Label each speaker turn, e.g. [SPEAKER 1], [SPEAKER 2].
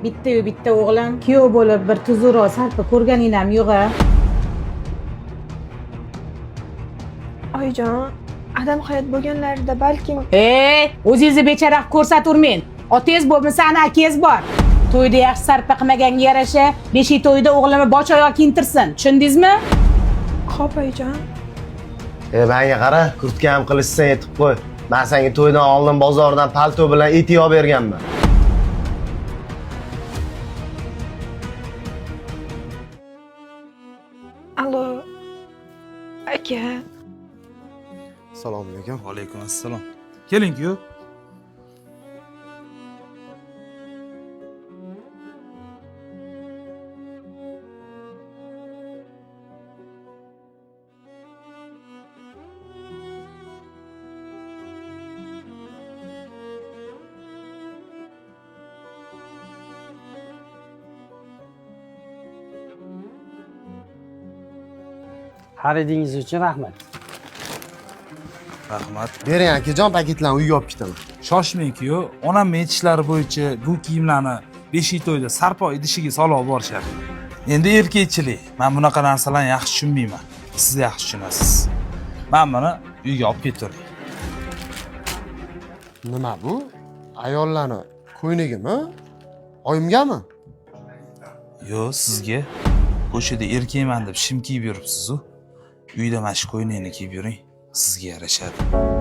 [SPEAKER 1] Bitta-yu bitta o'g'lim kuyov bo'lib bir tuzukroq sarpa ko'rganing ham yo'q-a?
[SPEAKER 2] Oyijon, adam hayot bo'lganlarida balkim
[SPEAKER 1] O'zingizni bechorak ko'rsaturmang. Otangiz bo'lmasa ana akangiz bor. To'yda yaxshi sarpa qilmaganga yarasha, beshik to'yida o'g'limni bosh oyoq kiyintirsin. Tushundingizmi?
[SPEAKER 2] xo'p oyijon.
[SPEAKER 3] Menga qara, kurtka ham qilishsan yetib qo'y. Men senga to'ydan oldin bozordan palto bilan et olib berganman.
[SPEAKER 2] Allo. Aka.
[SPEAKER 4] Assalomu alaykum.
[SPEAKER 5] Alaykum assalom. Keling-ku.
[SPEAKER 6] Xaridingiz uchun rahmat.
[SPEAKER 5] Rahmat.
[SPEAKER 4] Bering akajon, paketlarni uyga olib ketaman.
[SPEAKER 5] Shoshmang-ku. Onam aytishlari bo'yicha bu kiyimlarni beshik to'yda sarpo idishiga solib olib borishadi. Endi erkakchilik. Men bunaqa narsalarni yaxshi tushunmayman. Siz yaxshi tushunasiz. Men buni uyga olib ketaman.
[SPEAKER 4] Nima bu? Ayollarni ko'ynagimi? Oyimgami?
[SPEAKER 5] Yo, sizga ko'chada erkakman deb shim kiyib yuribsiz-ku. Uyda mana shu ko'ynakni kiyib yuring. Sizga yarashadi.